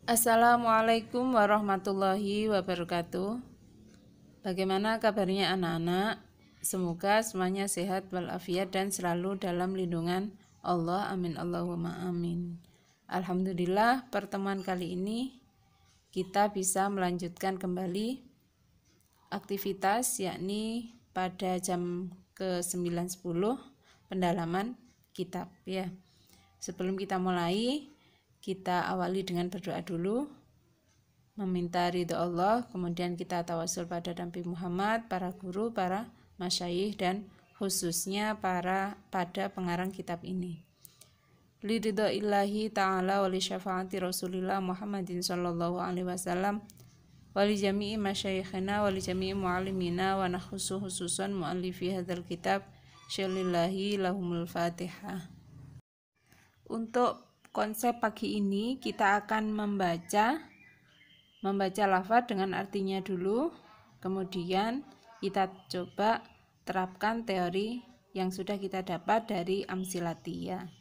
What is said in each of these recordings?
Assalamualaikum warahmatullahi wabarakatuh. Bagaimana kabarnya anak-anak? Semoga semuanya sehat walafiat dan selalu dalam lindungan Allah. Amin Allahumma amin. Alhamdulillah, pertemuan kali ini kita bisa melanjutkan kembali aktivitas, yakni pada jam ke-9.10 pendalaman kitab ya. Sebelum kita mulai, kita awali dengan berdoa dulu, meminta ridho Allah, kemudian kita tawasul pada Nabi Muhammad, para guru, para masyayikh, dan khususnya pada pengarang kitab ini. Liridho illahi ta'ala wali syafaati Rasulillah Muhammadin sallallahu alaihi wasallam wali jami'i masyayikhina wali jami'i mu'alimina wa nakhusu khususan mu'alifi hadzal kitab syalillahi lahumul fatihah. Untuk konsep pagi ini kita akan membaca lafaz dengan artinya dulu, kemudian kita coba terapkan teori yang sudah kita dapat dari amsilatiyah.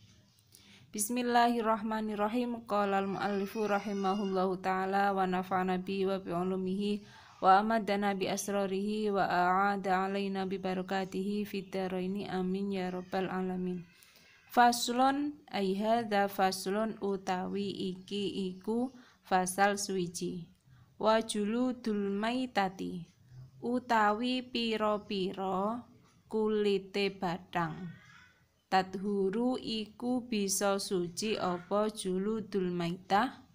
Bismillahirrahmanirrahim. Qala al-muallifu rahimahullahu ta'ala wa nafa'ana bi wa bi ulumihi wa amadana bi asrarihi wa a'ada alaina bi barakatihi fid dharaini amin ya rabbal alamin. Faslun ay hadza faslun utawi iki iku fasal suwiji. Wa juludul maitati utawi pira-pira kulite bathang. Tadhuru iku bisa suci apa juludul maitah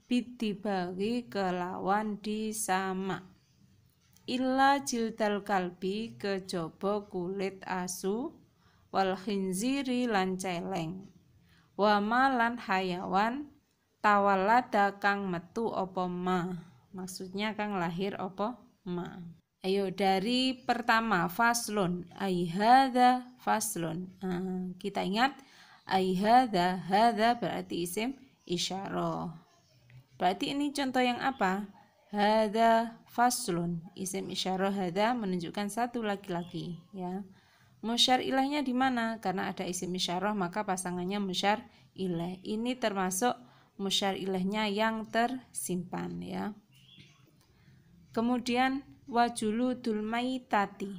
bidibagi kelawan disama. Illa jildal kalbi kejaba kulit asu wal khinziri lan celeng, wa malan hayawan tawalada kang metu apa ma, maksudnya kang lahir apa ma. Ayo dari pertama, faslun ay hadza faslun. Kita ingat ay hadza berarti isim isyarah. Berarti ini contoh yang apa? Hadza faslun, isim isyarah hadza menunjukkan satu laki-laki ya. Musyar ilahnya di mana? Karena ada isim isyarah maka pasangannya musyar ilah. Ini termasuk musyar ilahnya yang tersimpan ya. Kemudian wajuludul maitati.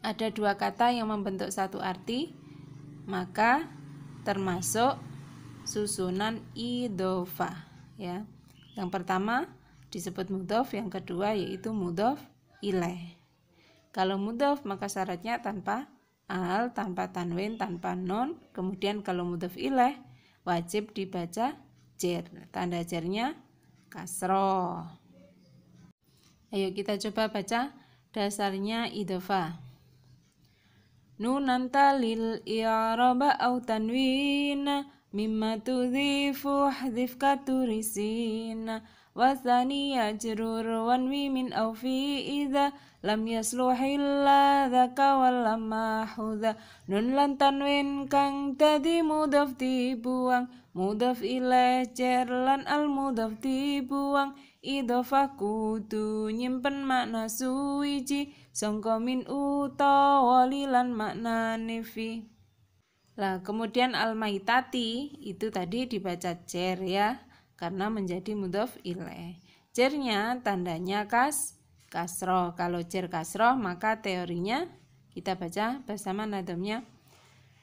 Ada dua kata yang membentuk satu arti, maka termasuk susunan idhofah ya. Yang pertama disebut mudhof, yang kedua yaitu mudhof ilaih. Kalau mudhof maka syaratnya tanpa al, tanpa tanwin, tanpa nun. Kemudian kalau mudhof ilaih wajib dibaca jer. Tanda jernya kasroh. Ayo kita coba baca dasarnya idhofah. Nunan talil i'raba au tanwina mimma tudhifu hadhif katurisina wa thaniya jrur wanwi min au fi idza lam yasluhilla dzaka wal mahudha. Nun lan tanwin kang tadi mudhaf dibuang, mudhaf ilaih jar lan al mudhaf dibuang. Idhofah kudu nyimpen makna suwiji sangka min utawa lilan makna nefi. Lah kemudian al-maitati itu tadi dibaca jer ya, karena menjadi mudhof ilaih. Jernya tandanya kasroh. Kalau jer kasroh maka teorinya kita baca bersama nadamnya.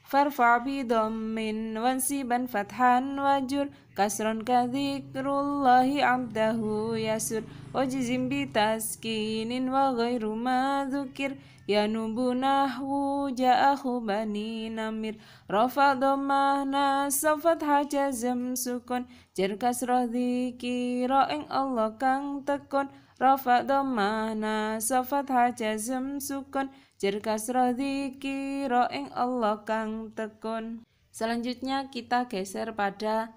Farfa bi dhammin wansiban fathan wajur kasron kadzikrullahi abdahu yasur wajizim bi taskinin wa ghairu ma dzukir yanubu nahwu ja'ahu bani namir rafa dhammah nasafat hajazam sukun jar kasroh dzikira ing Allah kang tekun rafa dhammah nasafat hajazam sukun jar kasroh dzikira ing Allah kang tekun. Selanjutnya kita geser pada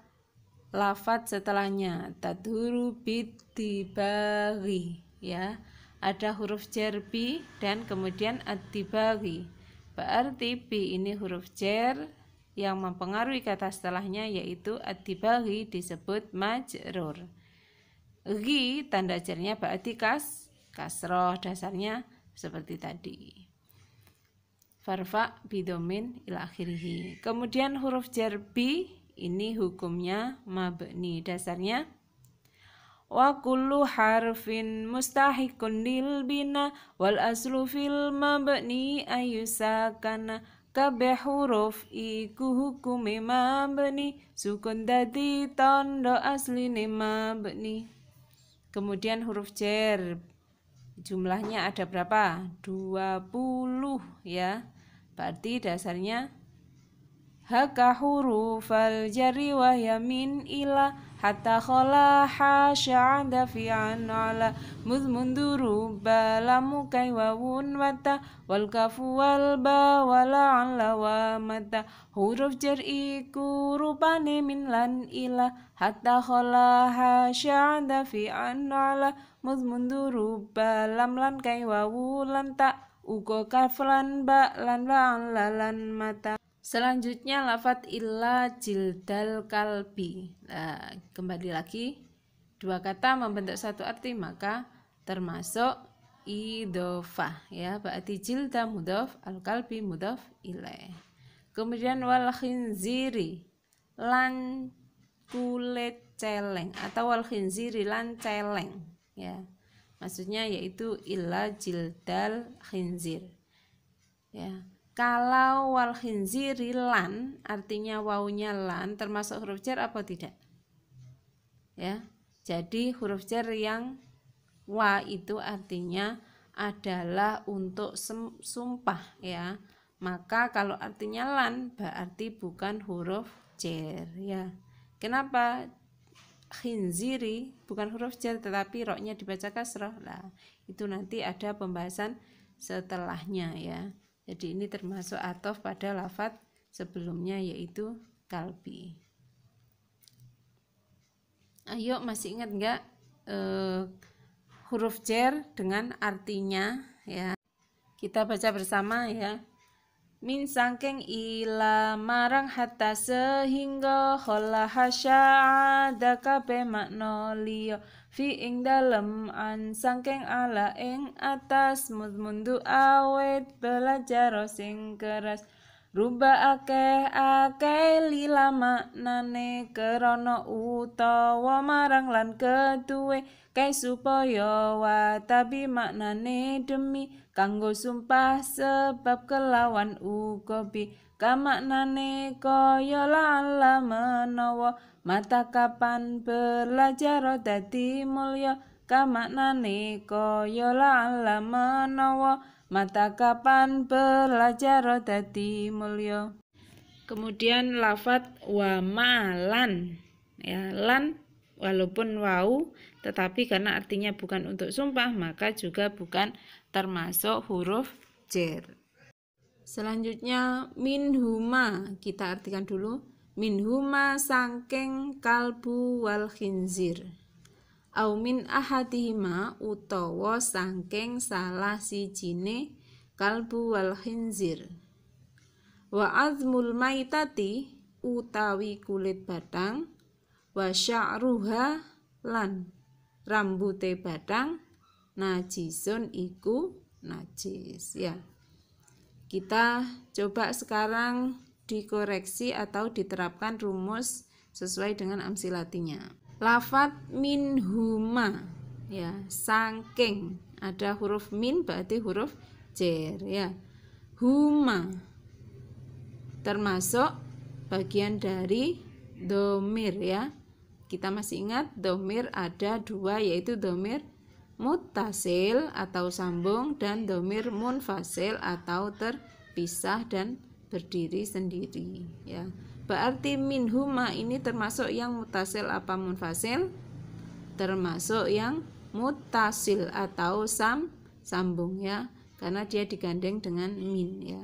lafadz setelahnya. Tadhuru bidibaghi ya. Ada huruf jar bi dan kemudian ad-dibaghi. Berarti bi ini huruf jar yang mempengaruhi kata setelahnya yaitu ad-dibaghi disebut majrur. Ghi tanda jarnya berarti kasroh, dasarnya seperti tadi. Farfa bidomin ila akhirih. Kemudian huruf jar bi ini hukumnya mabni. Dasarnya wa kullu harfin mustahiqun lil bina wal aslu fil mabni ayyusakana. Kabeh huruf iku hukume mabni, sukun dadi tondo asline mabni. Kemudian huruf jar, jumlahnya ada berapa? 20 ya. Berarti dasarnya haka hurufal jari wa yamin ila hatta khala hasya'ada fi'an ala muzmunduru balamu kai wawun wata wal kafu wal ba wala ala wa mata. Huruf jar iku rupane min lan ila hatta khala hasya'ada fi'an ala muzmunduru balam lan kai wawu lan ta uga kaf lan ba lan lan mata. Selanjutnya lafadz illa jildal kalbi. Nah, kembali lagi, dua kata membentuk satu arti maka termasuk idhofah ya. Berarti jilda mudhof, al kalbi mudhof ilaih. Kemudian wal khinziri, lan kulit celeng atau wal khinziri lan celeng ya. Maksudnya yaitu illa jildal khinzir ya. Kalau wal khinziri lan, artinya wawunya lan, termasuk huruf jar apa tidak? Ya, jadi huruf jar yang wa itu artinya adalah untuk sumpah ya. Maka kalau artinya lan berarti bukan huruf jar ya. Kenapa khinziri bukan huruf jar tetapi roknya dibaca kasrah? Lah, itu nanti ada pembahasan setelahnya ya. Jadi ini termasuk athof pada lafadz sebelumnya yaitu kalbi. Ayo, masih ingat enggak huruf jar dengan artinya ya? Kita baca bersama ya. Min sangking ila marang hatta sehingga khala hasya'ada kabeh makna liya fi ing dalem an sangking ala ing atas mundu awet belajar sing keras ruba akeh lila maknane krana utawa marang lan keduwe kai supaya wa tabi maknane demi kanggo sumpah sebab kelawan ugobi kamaknane kaya la'alla menawa mata kapan belajar dadi mulya kamaknane kaya la'alla menawa mata kapan belajar dadi mulya. Kemudian lafadz wa ma'lan ya, lan walaupun wau tetapi karena artinya bukan untuk sumpah maka juga bukan termasuk huruf jar. Selanjutnya minhuma, kita artikan dulu. Minhuma sangking kalbu wal khinzir. Au min ahadihima utawa sangking salah sijine kalbu wal khinzir. Wa azmul maitati utawi kulit batang, wa sya'ruha lan rambute batang, najisun iku najis ya. Kita coba sekarang dikoreksi atau diterapkan rumus sesuai dengan amsilatinya. Lafadz minhuma ya, sangking ada huruf min berarti huruf jar ya. Huma termasuk bagian dari domir ya. Kita masih ingat domir ada dua, yaitu domir muttasil atau sambung dan domir munfasil atau terpisah dan berdiri sendiri ya. Berarti minhuma ini termasuk yang muttasil apa munfasil? Termasuk yang muttasil atau sambung ya, karena dia digandeng dengan min ya.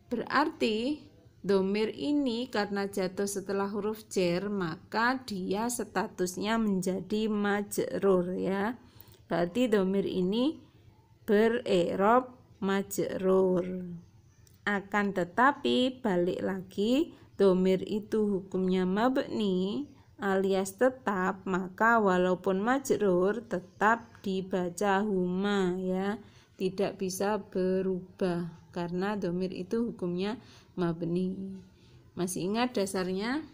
Berarti domir ini karena jatuh setelah huruf jar maka dia statusnya menjadi majrur ya. Berarti domir ini bererob majrur. Akan tetapi balik lagi, domir itu hukumnya mabni alias tetap, maka walaupun majrur tetap dibaca huma ya, tidak bisa berubah karena domir itu hukumnya mabni. Masih ingat dasarnya?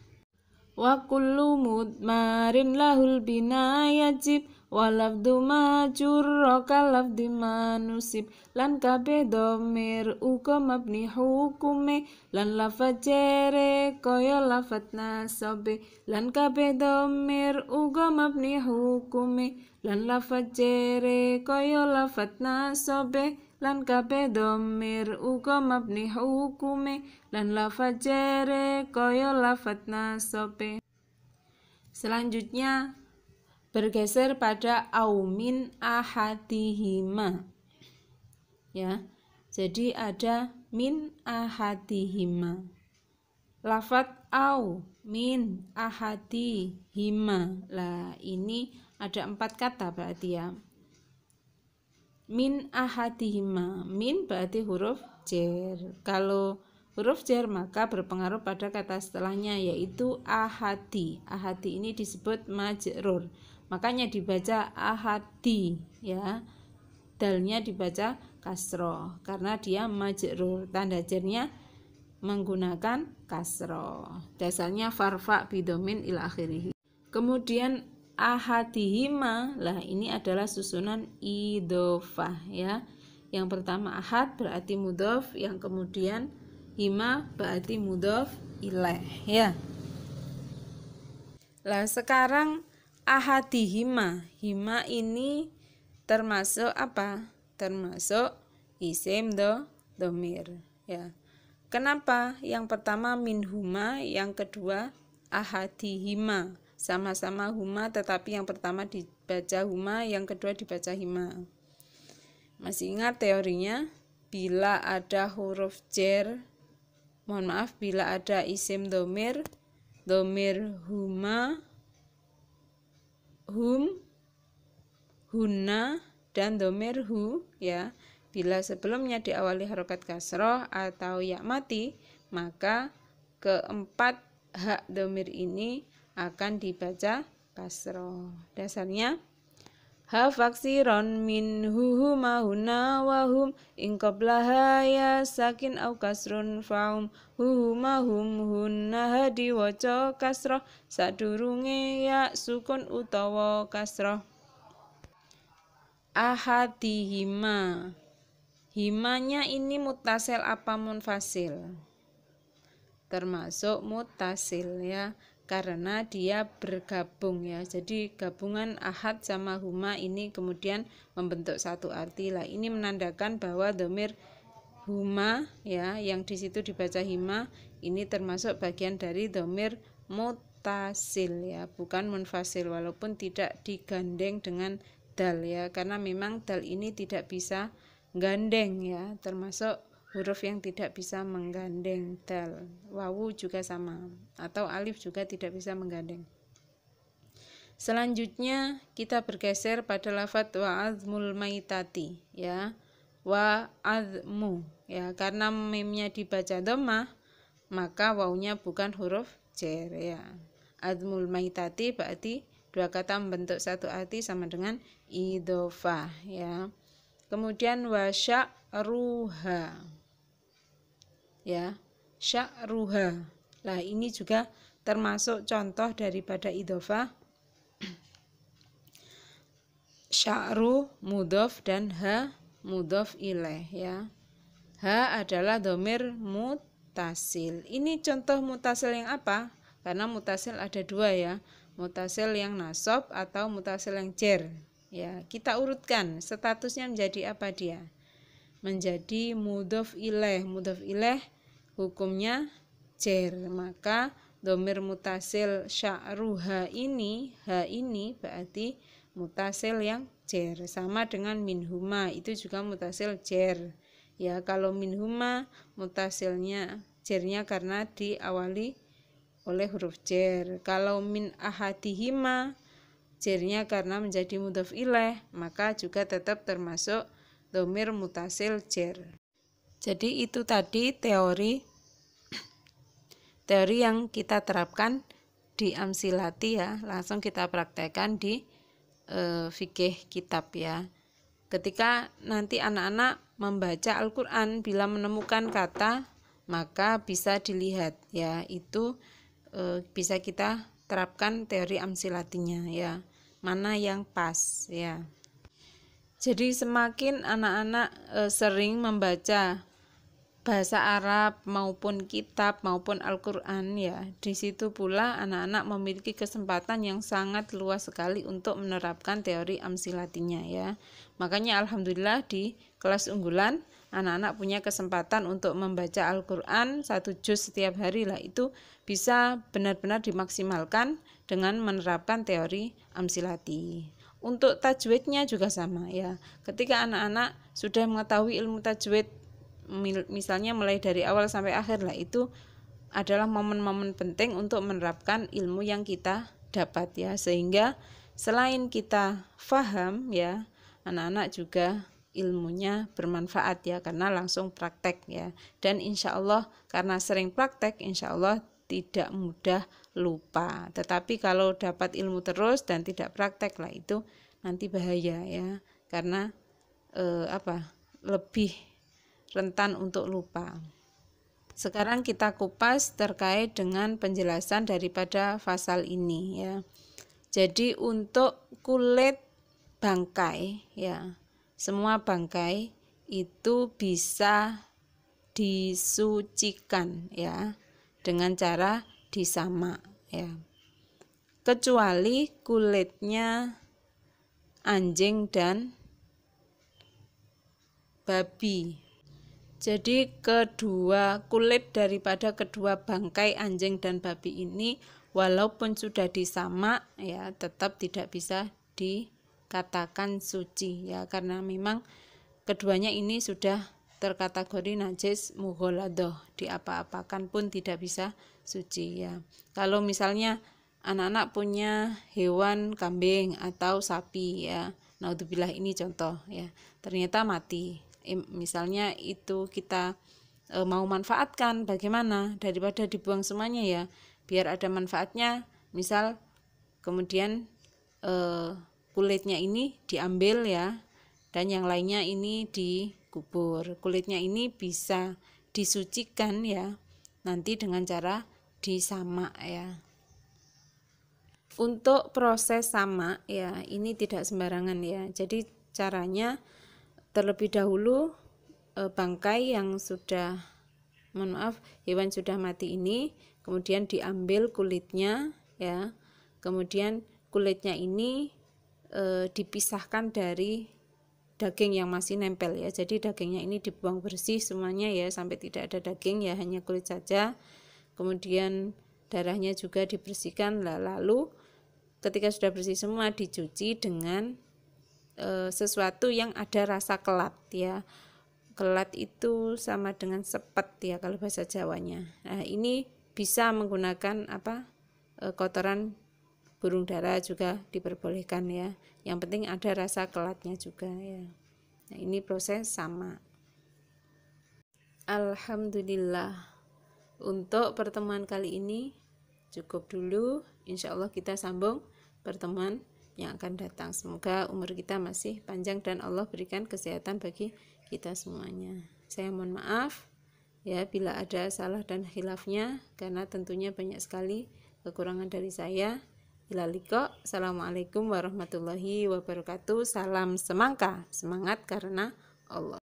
Wa kullu mudmarin lahul bina yajib wa lafdu ma jurra ka lafdi ma nusib lan kabeh dhamir uga mabni hukume lan lafaz jere kaya lafaz nasabe lan kabeh dhamir uga mabni hukume lan lafaz jere kaya lafaz nasabe lan kabeh dhamir uga mabni hukume lan lafaz jere kaya lafaz nasabe. Selanjutnya bergeser pada au min ahadihima. Ya. Jadi ada min ahadihima. Lafaz au min ahadihima. Lah ini ada 4 kata berarti ya. Min ahadihima. Min berarti huruf jar. Kalau huruf jar maka berpengaruh pada kata setelahnya yaitu ahadi. Ahadi ini disebut majrur. Makanya dibaca ahadi ya. Dalnya dibaca kasroh karena dia majrur. Tanda jarnya menggunakan kasroh. Dasarnya farfa bidomin ila akhirih. Kemudian ahadihima, lah ini adalah susunan idhofah ya. Yang pertama ahad berarti mudhof, yang kemudian hima berarti mudhof ilaih ya. Lah sekarang ahadihima, hima ini termasuk apa? Termasuk isim dhamir ya. Kenapa? Yang pertama minhuma, yang kedua ahadihima. Sama-sama huma tetapi yang pertama dibaca huma, yang kedua dibaca hima. Masih ingat teorinya? Bila ada huruf jar, bila ada isim dhamir, dhamir huma, hum, hunna, dan dhamir hu ya. Bila sebelumnya diawali harokat kasroh atau ya mati, maka keempat hak dhamir ini akan dibaca kasroh. Dasarnya ha faksiron min huma huna wa hum in qablaha ya sakin au kasrun faum huma hum hunna hadi waca kasroh sadurunge ya sukun utawa kasroh. Ahadihima, himanya ini mutasil apa munfasil? Termasuk mutasil ya, karena dia bergabung ya. Jadi gabungan ahad sama huma ini kemudian membentuk satu arti. Lah ini menandakan bahwa dhamir huma ya yang di situ dibaca hima ini termasuk bagian dari dhamir mutasil ya, bukan munfasil walaupun tidak digandeng dengan dal ya, karena memang dal ini tidak bisa gandeng ya, termasuk huruf yang tidak bisa menggandeng dal. Wawu juga sama, atau alif juga tidak bisa menggandeng. Selanjutnya kita bergeser pada lafaz wa'azmul maitati ya. Wa'azmu ya, karena memnya dibaca dhammah maka wawunya bukan huruf jar ya. Azmul maitati berarti dua kata membentuk satu arti sama dengan idhofah ya. Kemudian wa sya'ruha ya, sya'ruha. Lah ini juga termasuk contoh daripada idhofah. Sya'ru mudhof dan ha mudhof ilaih ya. Ha adalah dhamir mutasil. Ini contoh mutasil yang apa? Karena mutasil ada dua ya, mutasil yang nasab atau mutasil yang jar ya. Kita urutkan statusnya menjadi apa dia? Menjadi mudhof ilaih. Mudhof ilaih hukumnya jar, maka dhamir mutasil sya'ruha ini, ha ini berarti mutasil yang jar, sama dengan minhuma itu juga mutasil jar ya. Kalau minhuma mutasilnya jarnya karena diawali oleh huruf jar. Kalau min ahadihima jarnya karena menjadi mudhof ilaih, maka juga tetap termasuk dhamir mutasil jar. Jadi itu tadi teori yang kita terapkan di amsilati ya. Langsung kita praktekkan di fikih kitab ya. Ketika nanti anak-anak membaca Al-Quran, bila menemukan kata maka bisa dilihat ya, itu bisa kita terapkan teori amsilatinya ya, mana yang pas ya. Jadi semakin anak-anak sering membaca bahasa Arab maupun kitab maupun Al-Quran ya, di situ pula anak-anak memiliki kesempatan yang sangat luas sekali untuk menerapkan teori amsilatinya ya. Makanya alhamdulillah di kelas unggulan anak-anak punya kesempatan untuk membaca Al-Quran 1 juz setiap hari lah, itu bisa benar-benar dimaksimalkan dengan menerapkan teori amsilati. Untuk tajwidnya juga sama ya, ketika anak-anak sudah mengetahui ilmu tajwid misalnya mulai dari awal sampai akhir lah, itu adalah momen-momen penting untuk menerapkan ilmu yang kita dapat ya, sehingga selain kita faham ya, anak-anak juga ilmunya bermanfaat ya, karena langsung praktek ya. Dan insya Allah karena sering praktek, insya Allah tidak mudah lupa. Tetapi kalau dapat ilmu terus dan tidak praktek lah, itu nanti bahaya ya, karena lebih rentan untuk lupa. Sekarang kita kupas terkait dengan penjelasan daripada pasal ini ya. Jadi untuk kulit bangkai ya, semua bangkai itu bisa disucikan ya dengan cara disamak ya, kecuali kulitnya anjing dan babi. Jadi kulit daripada kedua bangkai anjing dan babi ini walaupun sudah disamak ya, tetap tidak bisa dikatakan suci ya, karena memang keduanya ini sudah terkategori najis mughaladoh, diapa-apakan pun tidak bisa suci ya. Kalau misalnya anak-anak punya hewan kambing atau sapi ya, naudzubillah ini contoh ya, ternyata mati, misalnya itu kita mau manfaatkan, bagaimana, daripada dibuang semuanya ya, biar ada manfaatnya, misal kemudian kulitnya ini diambil ya, dan yang lainnya ini dikubur. Kulitnya ini bisa disucikan ya, nanti dengan cara disamak ya. Untuk proses samak ya, ini tidak sembarangan ya. Jadi caranya terlebih dahulu bangkai yang sudah, hewan sudah mati ini kemudian diambil kulitnya ya, kemudian kulitnya ini dipisahkan dari daging yang masih nempel ya. Jadi dagingnya ini dibuang bersih semuanya ya, sampai tidak ada daging ya, hanya kulit saja. Kemudian darahnya juga dibersihkan, lalu ketika sudah bersih semua dicuci dengan sesuatu yang ada rasa kelat ya. Kelat itu sama dengan sepet ya kalau bahasa Jawanya. Nah, ini bisa menggunakan kotoran burung dara juga diperbolehkan ya. Yang penting ada rasa kelatnya juga ya. Nah, ini proses sama. Alhamdulillah, untuk pertemuan kali ini cukup dulu. Insya Allah kita sambung pertemuan yang akan datang. Semoga umur kita masih panjang dan Allah berikan kesehatan bagi kita semuanya. Saya mohon maaf ya bila ada salah dan khilafnya, karena tentunya banyak sekali kekurangan dari saya. Ila liqa. Assalamualaikum warahmatullahi wabarakatuh. Salam semangka, semangat karena Allah.